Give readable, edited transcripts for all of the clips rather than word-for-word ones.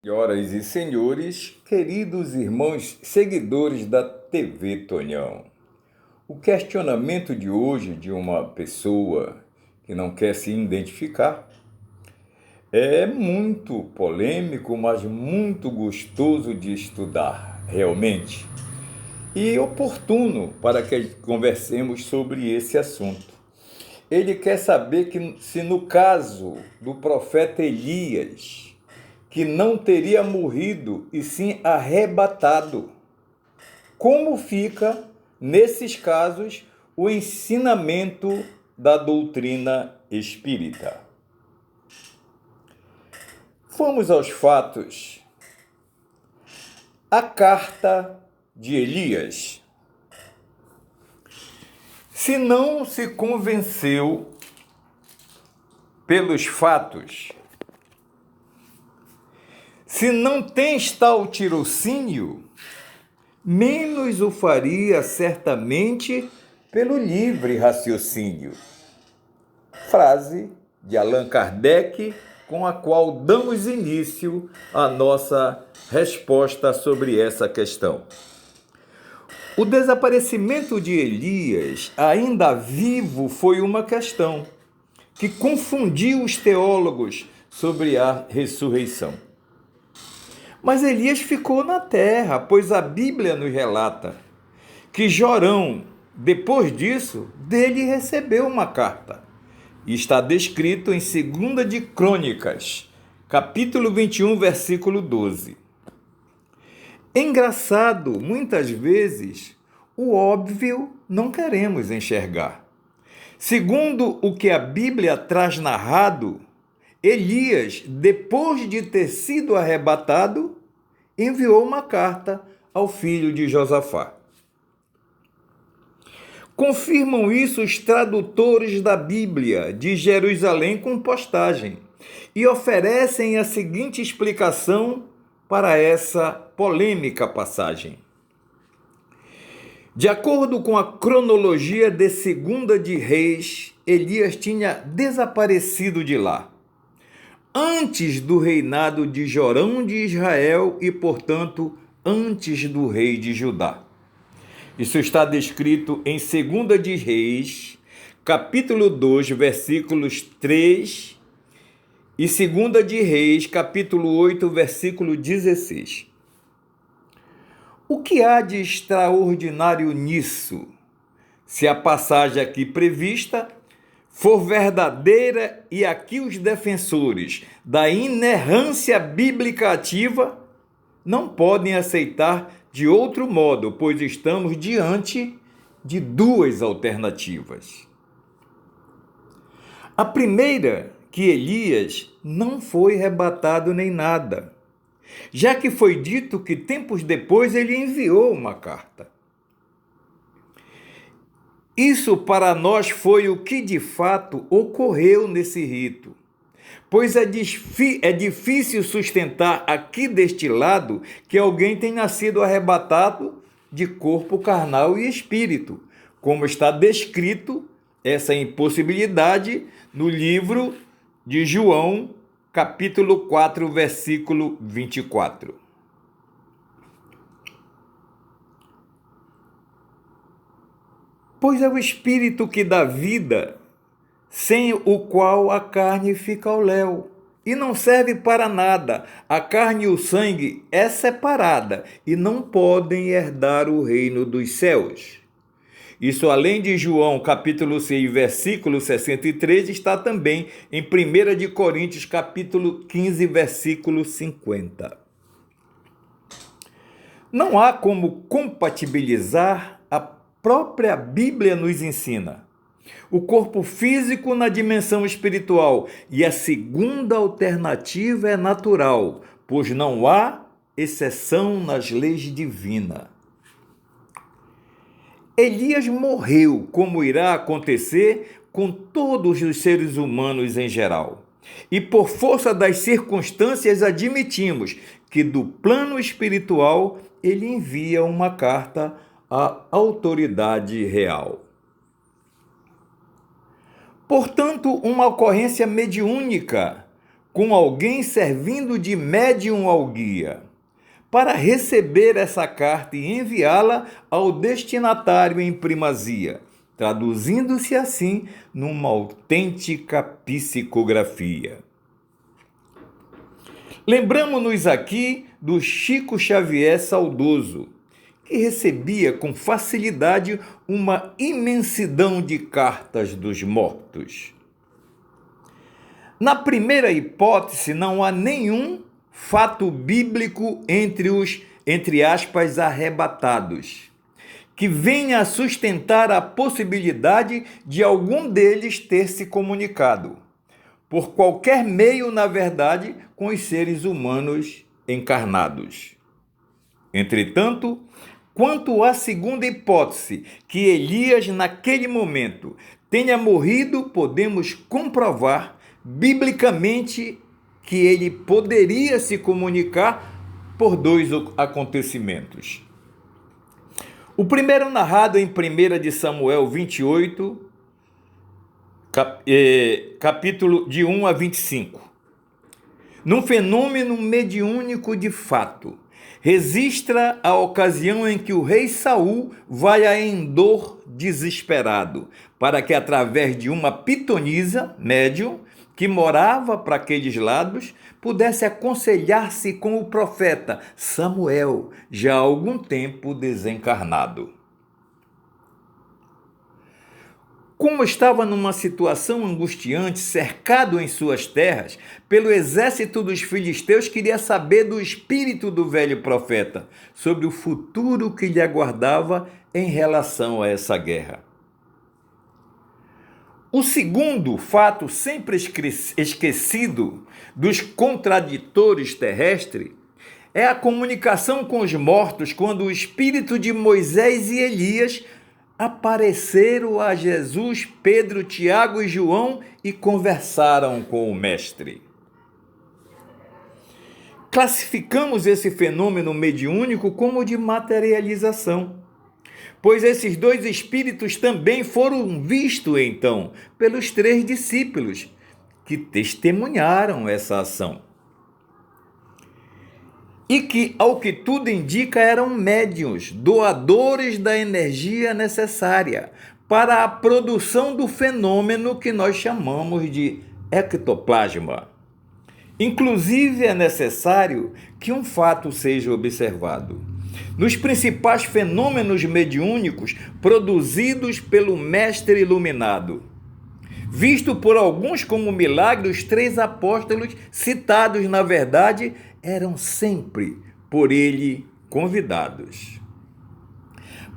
Senhoras e senhores, queridos irmãos seguidores da TV Tonhão, o questionamento de hoje de uma pessoa que não quer se identificar é muito polêmico, mas muito gostoso de estudar, realmente, e oportuno para que conversemos sobre esse assunto. Ele quer saber que se no caso do profeta Elias, que não teria morrido e sim arrebatado, como fica, nesses casos, o ensinamento da doutrina espírita? Vamos aos fatos. A carta de Elias. Se não se convenceu pelos fatos, se não tens tal tirocínio, menos o faria certamente pelo livre raciocínio. Frase de Allan Kardec, com a qual damos início à nossa resposta sobre essa questão. O desaparecimento de Elias, ainda vivo, foi uma questão que confundiu os teólogos sobre a ressurreição. Mas Elias ficou na terra, pois a Bíblia nos relata que Jorão, depois disso, dele recebeu uma carta. E está descrito em 2 de Crônicas, capítulo 21, versículo 12. Engraçado, muitas vezes, o óbvio não queremos enxergar. Segundo o que a Bíblia traz narrado, Elias, depois de ter sido arrebatado, enviou uma carta ao filho de Josafá. Confirmam isso os tradutores da Bíblia de Jerusalém com postagem e oferecem a seguinte explicação para essa polêmica passagem. De acordo com a cronologia de 2 de Reis, Elias tinha desaparecido de lá antes do reinado de Jorão de Israel e, portanto, antes do rei de Judá. Isso está descrito em 2 de Reis, capítulo 2, versículos 3 e 2 de Reis, capítulo 8, versículo 16. O que há de extraordinário nisso? Se a passagem aqui prevista for verdadeira e aqui os defensores da inerrância bíblica ativa não podem aceitar de outro modo, pois estamos diante de duas alternativas. A primeira, que Elias não foi arrebatado nem nada, já que foi dito que tempos depois ele enviou uma carta. Isso para nós foi o que de fato ocorreu nesse rito, pois é difícil sustentar aqui deste lado que alguém tenha sido arrebatado de corpo carnal e espírito, como está descrito essa impossibilidade no livro de João, capítulo 4, versículo 24. Pois é o Espírito que dá vida, sem o qual a carne fica ao léu, e não serve para nada. A carne e o sangue é separada, e não podem herdar o reino dos céus. Isso, além de João, capítulo 6, versículo 63, está também em 1 de Coríntios, capítulo 15, versículo 50. Não há como compatibilizar. A própria Bíblia nos ensina o corpo físico na dimensão espiritual, e a segunda alternativa é natural, pois não há exceção nas leis divinas. Elias morreu, como irá acontecer com todos os seres humanos em geral. E por força das circunstâncias admitimos que do plano espiritual ele envia uma carta à autoridade real. Portanto, uma ocorrência mediúnica, com alguém servindo de médium ao guia, para receber essa carta e enviá-la ao destinatário em primazia, traduzindo-se assim numa autêntica psicografia. Lembramos-nos aqui do Chico Xavier saudoso, que recebia com facilidade uma imensidão de cartas dos mortos. Na primeira hipótese, não há nenhum fato bíblico entre os, entre aspas, arrebatados, que venha a sustentar a possibilidade de algum deles ter se comunicado, por qualquer meio, na verdade, com os seres humanos encarnados. Entretanto, quanto à segunda hipótese, que Elias, naquele momento, tenha morrido, podemos comprovar biblicamente que ele poderia se comunicar por dois acontecimentos. O primeiro narrado em 1 de Samuel 28, capítulo de 1 a 25. Num fenômeno mediúnico de fato, registra a ocasião em que o rei Saul vai a Endor desesperado, para que através de uma pitonisa, médium, que morava para aqueles lados, pudesse aconselhar-se com o profeta Samuel, já há algum tempo desencarnado. Como estava numa situação angustiante, cercado em suas terras, pelo exército dos filisteus, queria saber do espírito do velho profeta, sobre o futuro que lhe aguardava em relação a essa guerra. O segundo fato, sempre esquecido dos contraditores terrestres, é a comunicação com os mortos, quando o espírito de Moisés e Elias apareceram a Jesus, Pedro, Tiago e João e conversaram com o Mestre. Classificamos esse fenômeno mediúnico como de materialização, pois esses dois espíritos também foram vistos, então, pelos 3 discípulos, que testemunharam essa ação. E que, ao que tudo indica, eram médiuns, doadores da energia necessária para a produção do fenômeno que nós chamamos de ectoplasma. Inclusive, é necessário que um fato seja observado. Nos principais fenômenos mediúnicos produzidos pelo Mestre Iluminado, visto por alguns como milagre, os 3 apóstolos citados, na verdade, eram sempre por ele convidados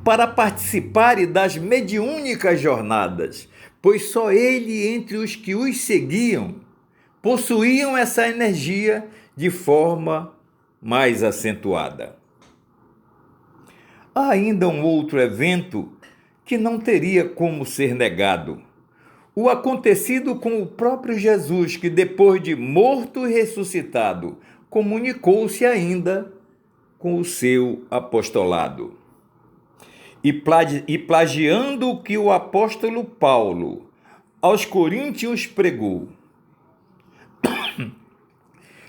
para participarem das mediúnicas jornadas, pois só ele, entre os que os seguiam, possuíam essa energia de forma mais acentuada. Há ainda um outro evento que não teria como ser negado: o acontecido com o próprio Jesus, que depois de morto e ressuscitado, comunicou-se ainda com o seu apostolado. E plagiando o que o apóstolo Paulo aos Coríntios pregou: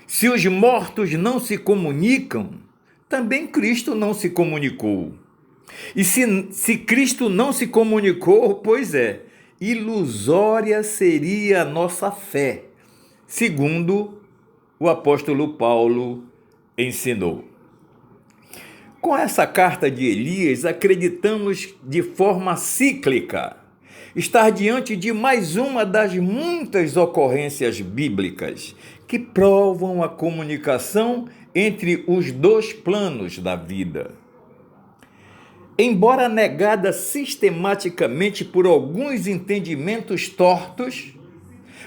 se os mortos não se comunicam, também Cristo não se comunicou. E se Cristo não se comunicou, pois é, ilusória seria a nossa fé, segundo o apóstolo Paulo ensinou. Com essa carta de Elias, acreditamos de forma cíclica estar diante de mais uma das muitas ocorrências bíblicas que provam a comunicação entre os 2 planos da vida. Embora negada sistematicamente por alguns entendimentos tortos,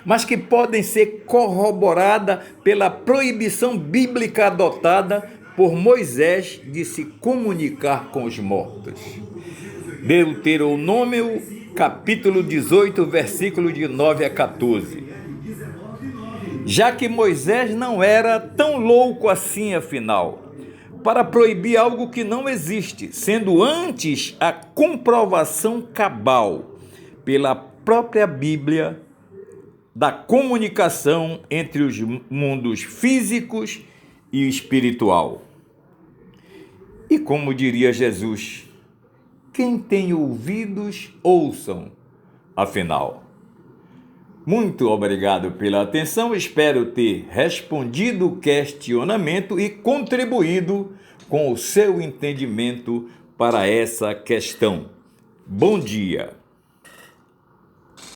mas que podem ser corroborada pela proibição bíblica adotada por Moisés de se comunicar com os mortos. Deuteronômio, capítulo 18, versículo de 9 a 14. Já que Moisés não era tão louco assim, afinal, para proibir algo que não existe, sendo antes a comprovação cabal pela própria Bíblia da comunicação entre os mundos físicos e espiritual. E como diria Jesus, quem tem ouvidos, ouçam. Afinal, muito obrigado pela atenção, espero ter respondido o questionamento e contribuído com o seu entendimento para essa questão. Bom dia!